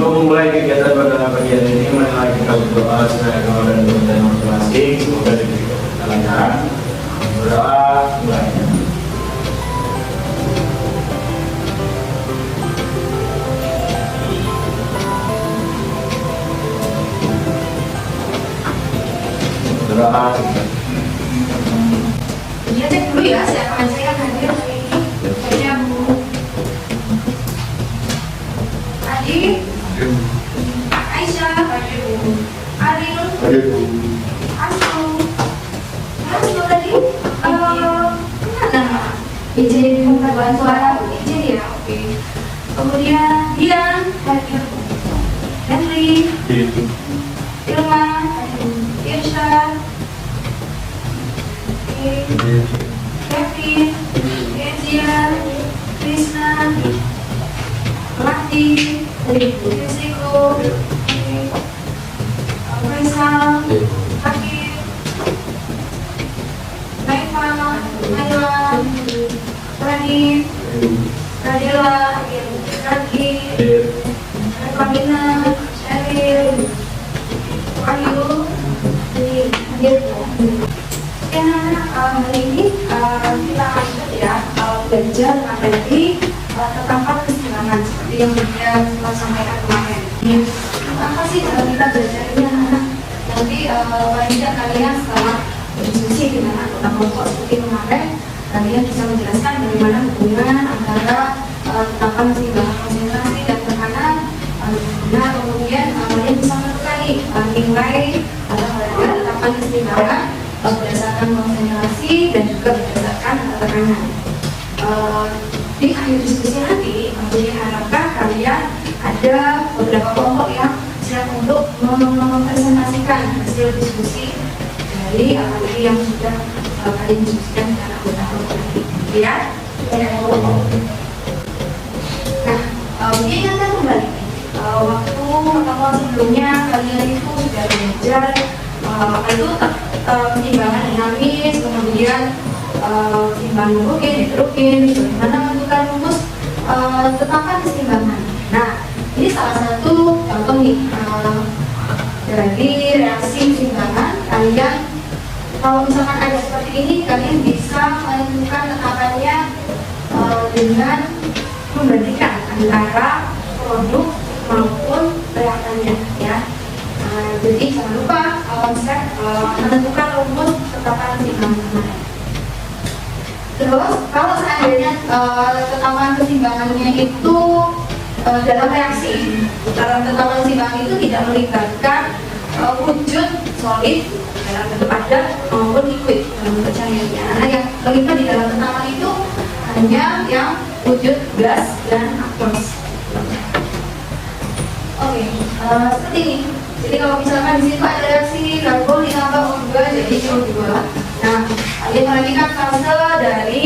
Sebelum memulai kegiatan pada pagi hari ini, marilah kita berdoa sesuai agama dan kepercayaan masing-masing. Semoga diberikan kelancaran. Berdoa mulai. Berdoa. Dia cek dulu ya, siapa aja yang hadir hari ini. Saya Bu Adi, Aisyah, Aril, Asu, tadi mana? Izin pembuatan suara, izin ya, oke. Kemudian Dian, hadir. Henry, Ilma, Irsyad, Kevin, Ezia, Krishna, Lati, Jessico, Faisal, Hakim, Naifah, Nailan, Radit, Radila, Ragi, Pamina, Sheryl, Wahyu, hadir. Hari ini kita akan ya belajar materi tentang keseimbangan seperti yang kita sampaikan kemarin. Apa sih cara kita belajarnya anak? Nanti paling tidak kalian setelah berdiskusi dengan anggota kelompok seperti kemarin, kalian bisa menjelaskan bagaimana hubungan antara tentang keseimbangan konsentrasi dan tekanan. Nah kemudian kalian bisa menentukan nilai atau harga tentang keseimbangan berdasarkan konsentrasi dan juga berdasarkan tekanan. Di akhir diskusi nanti, diharapkan kalian ada beberapa kelompok yang siap untuk mempresentasikan hasil diskusi dari materi yang sudah kalian diskusikan dengan anggota kelompok ini. Ya? Nah, ingatkan kembali waktu pertemuan sebelumnya kalian itu sudah belajar itu keseimbangan dinamis, kemudian keseimbangan hidrogen, heterogen, bagaimana menentukan rumus tentang keseimbangan. Nah, ini salah satu contoh nih dari reaksi keseimbangan. Kalian kalau misalkan ada seperti ini, kalian bisa menentukan tetapannya dengan membandingkan antara produk maupun reaktannya, ya. Jadi jangan lupa konsep menentukan rumus tetapan keseimbangan. Terus kalau seandainya tetapan keseimbangannya itu dalam reaksi, dalam tetapan keseimbangan itu tidak melibatkan wujud solid dalam bentuk padat maupun liquid dalam bentuk cairnya. Nah yang terlibat di dalam tetapan itu hanya yang wujud gas dan aqueous. Oke, seperti ini. Jadi kalau misalkan di situ ada reaksi karbon ditambah O2 jadi CO2. Nah, kalian perhatikan fase dari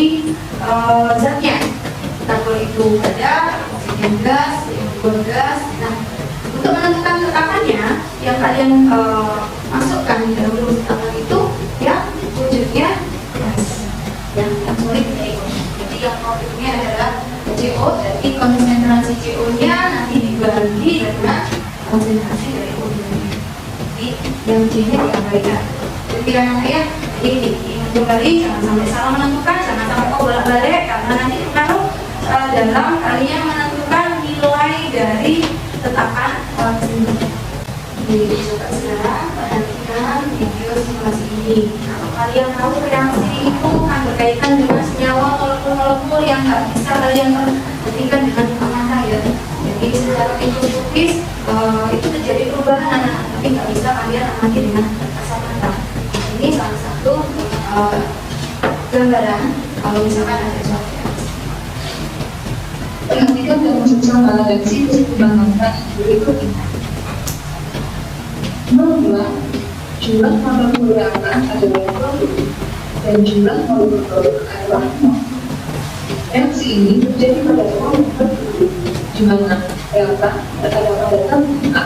zatnya. Karbon itu padat, oksigen gas, CO2 gas. Nah, untuk menentukan tetapannya yang kalian masukkan di dalam rumus tetapan itu yang wujudnya gas, yang solid CO. Jadi yang produknya adalah CO. Jadi konsentrasi CO-nya nanti dibagi dengan konsentrasi dari O2. Jadi yang C-nya diabaikan. Pikiran saya ini kembali, jangan sampai salah menentukan, jangan sampai kau bolak-balik karena nanti pengaruh dalam kalian menentukan nilai dari tetapan keseimbangan. Jadi coba sekarang perhatikan video simulasi ini. Kalau kalian tahu reaksi itu kan berkaitan dengan senyawa molekul-molekul yang nggak bisa kalian perhatikan dengan mata ya. Jadi secara mikroskopis itu terjadi perubahan, tapi nggak bisa kalian amati dengan kasat mata. Ini salah satu gambaran kalau misalkan ada suatu reaksi. Perhatikan dan menyusun reaksi keseimbangan berikut ini. Nomor 2, jumlah molekul reaktan adalah produk dan jumlah molekul produk adalah mol. Reaksi ini terjadi pada molekul produk, di mana reaktan berada pada tabung A,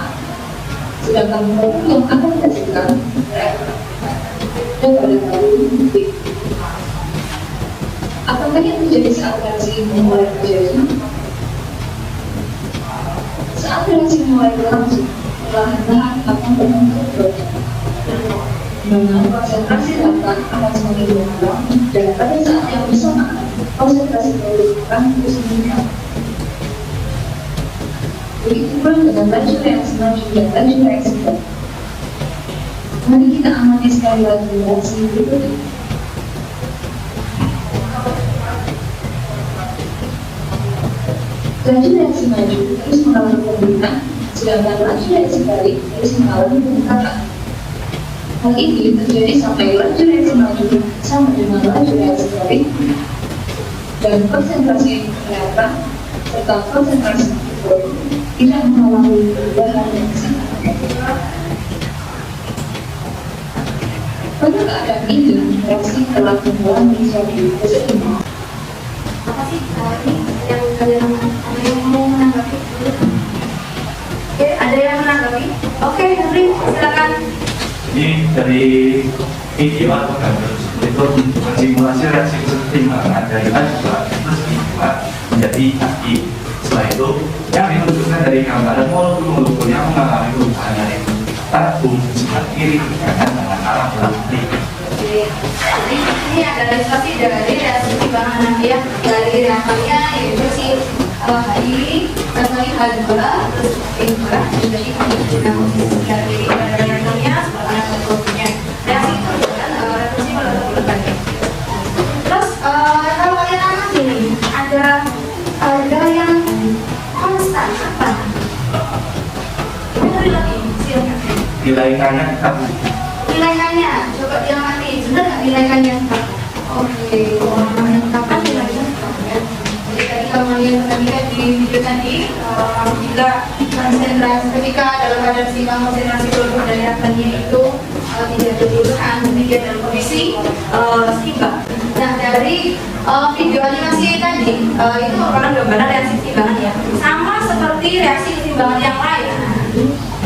sedangkan molekul yang akan dihasilkan reaktan berada pada tabung B. Apakah yang terjadi saat reaksi ini mulai terjadi? Saat reaksi mulai berlangsung, perlahan-lahan akan terbentuk protein. Dengan konsentrasi data akan semakin berkembang dan pada saat yang bersamaan, konsentrasi protein akan terus meningkat. Begitu pula dengan laju reaksi maju dan laju reaksi balik. Mari kita amati sekali lagi reaksi berikut ini. Laju reaksi maju terus mengalami penurunan, sedangkan laju reaksi balik terus mengalami peningkatan. Hal ini terjadi sampai laju reaksi maju sama dengan laju reaksi balik dan konsentrasi reaktan serta konsentrasi protein tidak mengalami perubahan yang signifikan. Pada keadaan ini, reaksi telah mengalami suatu keseimbangan. Apa sih ini yang kalian ada yang mau menanggapi? Oke, ada yang menanggapi? Oke, Henry, silakan. Ini dari video atau gambar itu menunjukkan simulasi reaksi keseimbangan dari A2 plus B2 menjadi kaki. Setelah itu, yang ditunjukkan dari gambaran molekul-molekulnya mengalami perubahan yaitu tabung sebelah kiri kanan dengan arah berarti. Jadi ini ada ilustrasi dari reaksi keseimbangan ya, dari reaktornya yaitu si HI, reaksi H2 terus B2 menjadi kaki. Nah, posisi dari reaktornya sebelah kanan dan kirinya. Reaksi itu kan reaksi molekul tadi. Terus kalau kalian amati nih ada yang konstan apa? Ini lagi silakan. Nilai K-nya tetap. Nilai K-nya coba diamati, benar nggak nilai K-nya? Oke, yang kapan nilainya? Jadi tadi kalau kalian perhatikan di video tadi, apabila konsentrasi ketika dalam keadaan seimbang konsentrasi produk dan reaktannya itu tidak berlebihan, demikian dalam kondisi seimbang. Nah, dari video animasi tadi itu merupakan gambaran reaksi keseimbangan ya, sama seperti reaksi keseimbangan yang lain.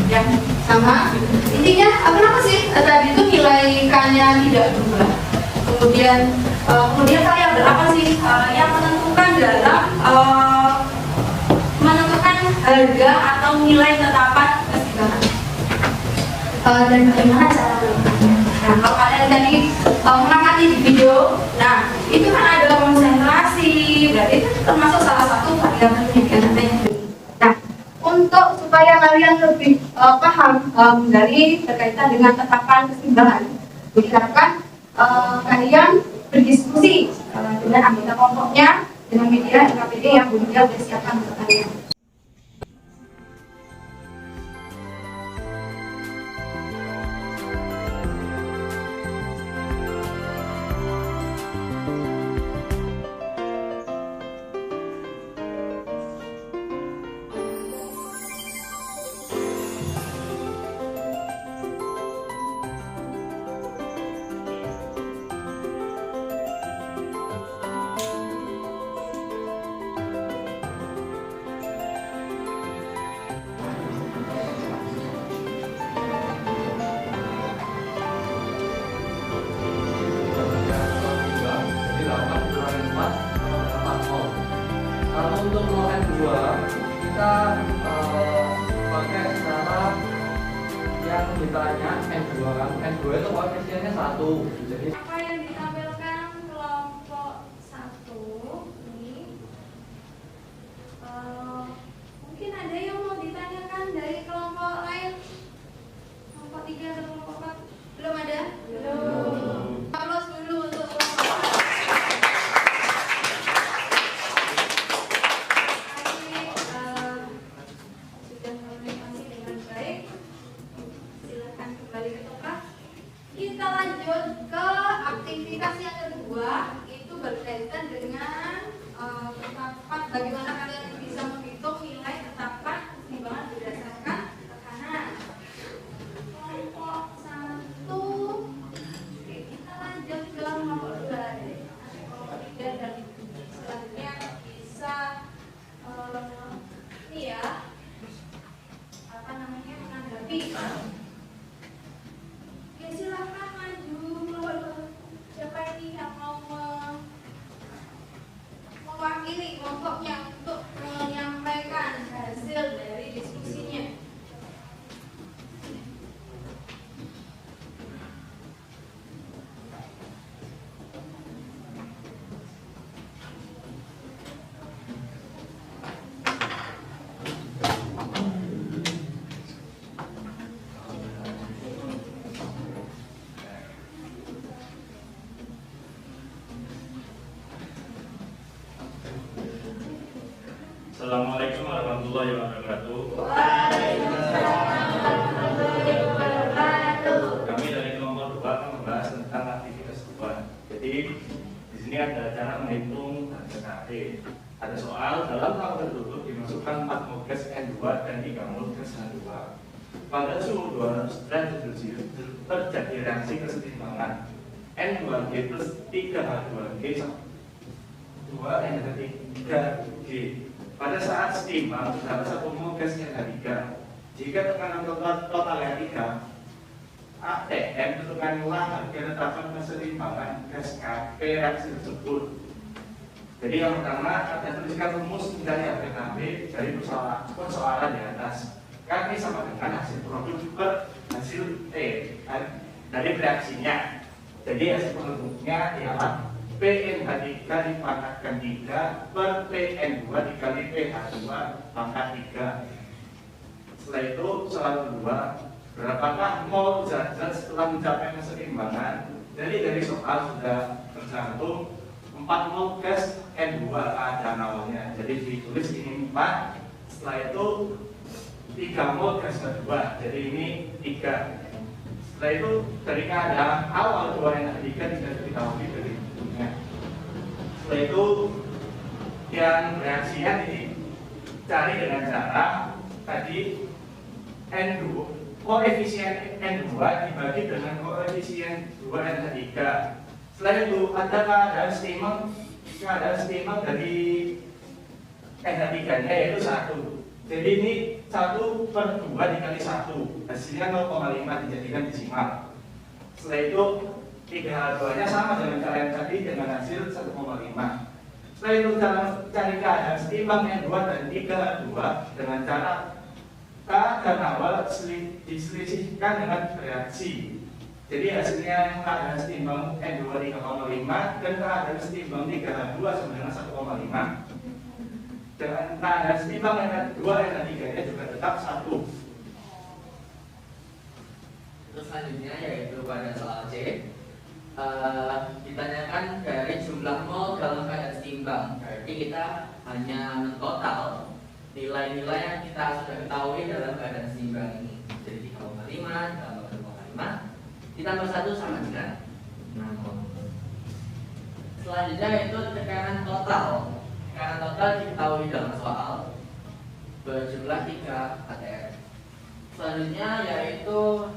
Ya, sama. Intinya apa sih? Tadi itu nilai K-nya tidak berubah. Kemudian variabel apa sih yang menentukan dalam menentukan harga atau nilai tetapan keseimbangan? Dan bagaimana cara melakukannya? Nah, kalau kalian tadi mengamati di video, nah itu kan ada konsentrasi, berarti itu termasuk salah satu variabelnya kan? Nah, untuk supaya kalian lebih paham dari berkaitan dengan tetapan keseimbangan, diharapkan kalian berdiskusi dengan anggota kelompoknya, dengan media NKPD yang sudah siapkan untuk kalian. Kalau untuk N2 kita pakai cara yang ditanya N2 kan, N2 itu koefisiennya 1. Jadi Apa yang ditampilkan kelompok 1 ini mungkin ada yang mau ditanyakan dari kelompok lain, kelompok 3 atau kelompok 4? Belum ada? Belum. Aplaus dulu untuk kelompok 4. Sudah komunikasi dengan baik. Silakan kembali ke tempat. Kita lanjut ke aktivitas yang kedua, itu berkaitan dengan tetapan bagaimana kalian bisa menghitung nilai tetapan keseimbangan berdasarkan tekanan. Kelompok 1, oke, kita lanjut ke kelompok 2, kelompok 3 dan selanjutnya bisa ini ya, apa namanya, menanggapi. Ya silahkan maju. Siapa ini yang mau mewakili kelompoknya untuk warahmatullahi wabarakatuh. Kami dari kelompok 2 akan membahas tentang aktivitas 2. Jadi di sini ada cara menghitung HKT. Ada soal dalam hal tertutup dimasukkan 4 mol gas N2 dan 3 mol gas H2. Pada suhu 200 derajat Celcius terjadi reaksi kesetimbangan N2G plus 3H2G 2N3G. Pada saat setimbang dalam 1 mol gas N3, jika tekanan total N3 ATM tentukanlah harga tetapkan kesetimbangan gas KP reaksi tersebut. Jadi yang pertama ada tuliskan rumus mencari HKP dari persoalan di atas. KP sama dengan hasil produk per hasil T dari reaksinya. Jadi hasil produknya ialah PN3 dipangkatkan 3 per PN2 dikali PH2 pangkat 3. Setelah itu soal kedua, berapakah mol zat setelah mencapai keseimbangan? Jadi dari soal sudah tercantum 4 mol gas N2 ada awalnya. Jadi ditulis ini 4. Setelah itu 3 mol gas H2. Jadi ini 3. Setelah itu dari keadaan awal 2N3 tidak diketahui dari bentuknya. Setelah itu yang reaksian ini cari dengan cara tadi N2, koefisien N2 dibagi dengan koefisien 2N3. Setelah itu ada keadaan seimbang dari N3-nya yaitu 1. Jadi ini 1 per 2 dikali 1, hasilnya 0,5 dijadikan desimal. Setelah itu 3H2-nya sama dengan cara yang tadi dengan hasil 1,5. Setelah itu cari keadaan seimbang N2 dan 3H2 dengan cara keadaan awal diselisihkan dengan reaksi. Jadi hasilnya keadaan seimbang N2 3,5 dan keadaan seimbang 3H2 sama dengan 1,5. Dengan keadaan seimbang N2 N3-nya juga tetap 1. Terus selanjutnya yaitu pada soal C, ditanyakan dari jumlah mol dalam keadaan seimbang. Berarti kita hanya mentotal nilai-nilai yang kita sudah ketahui dalam keadaan seimbang ini. Jadi 3,5 ditambah 2,5 ditambah 1 sama dengan 6 mol. Selanjutnya yaitu tekanan total. Tekanan total diketahui dalam soal berjumlah 3 ATM. Selanjutnya yaitu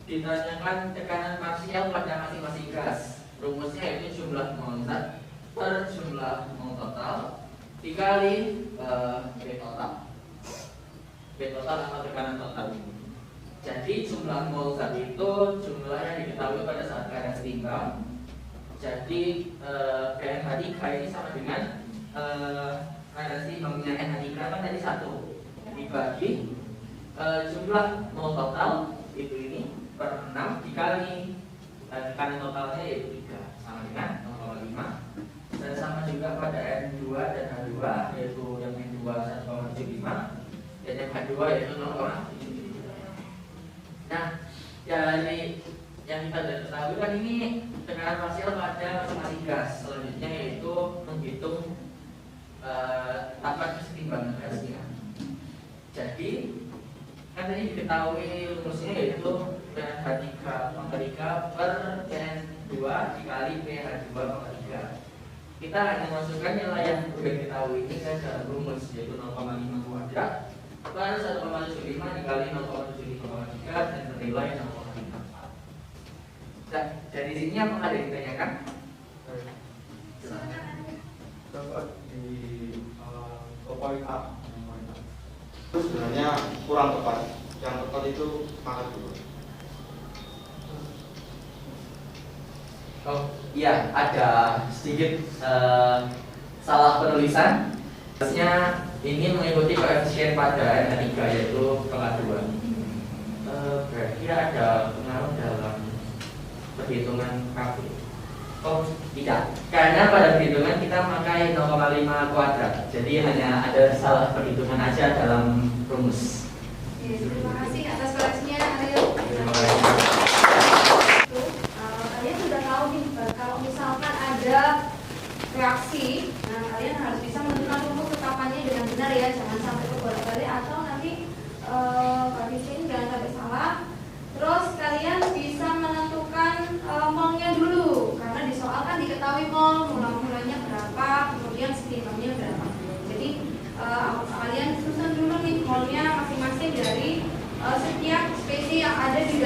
ditanyakan tekanan parsial pada masing-masing gas. Rumusnya yaitu jumlah mol zat per jumlah mol total dikali B total. B total atau tekanan total. Jadi jumlah mol zat itu jumlah yang diketahui pada saat keadaan seimbang. Jadi PNH3 ini sama dengan keadaan seimbangnya NH3 kan tadi 1 dibagi jumlah mol total itu ini per 6 dikali tekanan totalnya yaitu 3 sama dengan 0,5 dan sama juga pada N2 dan H2 yaitu yang N2 1,75 dan yang H2 yaitu 0,75. Nah dari yang kita sudah ketahui kan ini tekanan parsial pada masing-masing gas. Selanjutnya yaitu menghitung tahapan kesetimbangan gasnya. Jadi kan tadi diketahui rumusnya yaitu PNH3 pangkat 3 per PN2 dikali PH2 pangkat 3. Kita hanya masukkan nilai yang sudah diketahui ini ke dalam rumus yaitu 0,5 kuadrat per 1,75 dikali 0,75,3 dan bernilai 0,5. Nah, dari sini apakah ada yang ditanyakan? Dapat di poin A. Itu sebenarnya kurang tepat. Yang tepat itu pangkat 2. Oh iya, ada sedikit salah penulisan. Harusnya ini mengikuti koefisien pada N3 yaitu pangkat 2. Berarti ada pengaruh dalam perhitungan KP. Oh tidak, karena pada perhitungan kita memakai 0,5 kuadrat. Jadi hanya ada salah perhitungan aja dalam rumus. Yes, terima kasih atas koreksinya, Ariel. Terima kasih. Kalian sudah tahu nih, kalau misalkan ada reaksi, nah kalian harus bisa menentukan rumus tetapannya dengan benar ya, jangan sampai kebolak-balik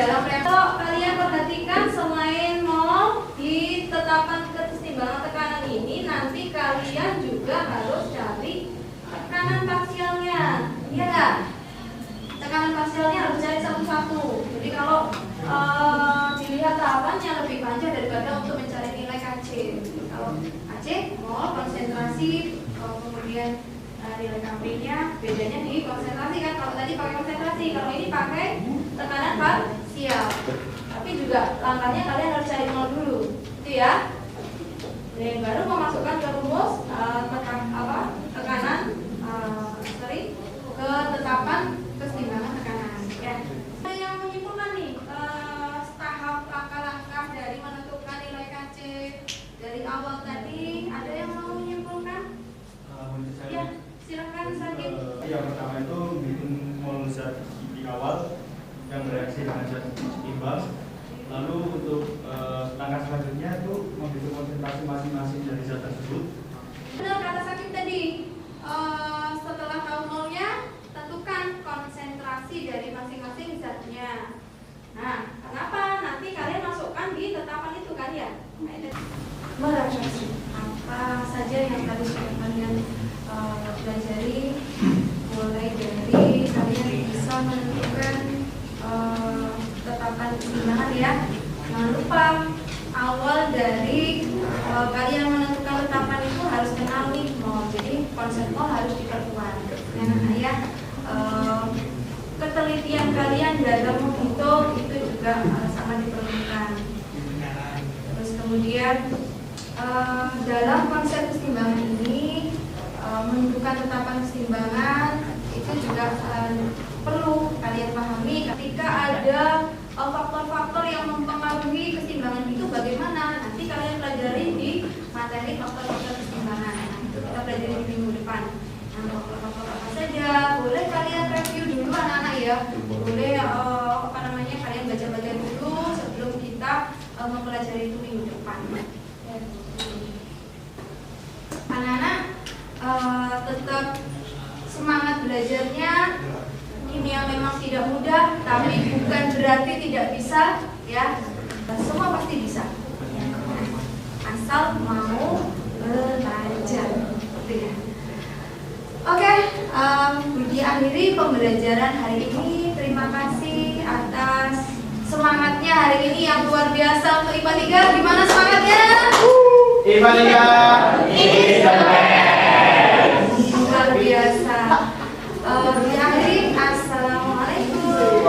dalam laptop kalian perhatikan selain nol di tetapan keseimbangan tekanan ini nanti kalian juga harus cari tekanan parsialnya, iya nggak? Tekanan parsialnya harus cari satu-satu. Jadi kalau dilihat tahapannya lebih panjang daripada untuk mencari nilai KC. Kalau KC nol konsentrasi, kemudian nilai KP-nya bedanya di konsentrasi kan. Kalau tadi pakai konsentrasi, kalau ini pakai tekanan parsial. Tapi juga langkahnya kalian harus cari nol dulu, itu ya. Dan baru memasukkan ke rumus tekanan ke tetapan keseimbangan tekanan. Ya. Yang menyimpulkan nih tahap langkah-langkah dari menentukan nilai KC dari awal tadi, ada yang mau menyimpulkan? Ya, silakan Sakit. Yang pertama itu menghitung mol zat di awal yang bereaksi dengan zat seimbang. Lalu untuk langkah selanjutnya itu menghitung konsentrasi masing-masing dari zat tersebut. Benar kata Sakit tadi. Setelah tahu nolnya, tentukan konsentrasi dari masing-masing zatnya. Nah, kenapa? Nanti kalian masukkan di tetapan itu kan ya? Merefleksi apa saja yang tadi sudah kalian pelajari, mulai dari kalian bisa menentukan tetapan keseimbangan ya. Jangan lupa awal dari kalian menentukan tetapan itu harus kenal nih mol. Jadi konsep mol harus diperkuat. Ya, ketelitian kalian dalam menghitung itu juga sangat diperlukan. Terus kemudian dalam konsep keseimbangan ini menentukan tetapan keseimbangan itu juga perlu kalian pahami ketika ada faktor-faktor yang mempengaruhi keseimbangan itu bagaimana nanti kalian pelajari di materi faktor-faktor keseimbangan. Kita pelajari di minggu depan. Nah, faktor-faktor apa saja boleh kalian review dulu anak-anak ya. Boleh kalian baca-baca dulu sebelum kita mempelajari itu minggu depan. Anak-anak tetap semangat belajarnya. Kimia memang tidak mudah, tapi bukan berarti tidak bisa ya. Semua pasti bisa. Asal mau belajar. Oke, diakhiri pembelajaran hari ini. Terima kasih atas semangatnya hari ini yang luar biasa untuk IPA 3. Gimana semangatnya? IPA 3 luar biasa. Diakhiri, assalamualaikum.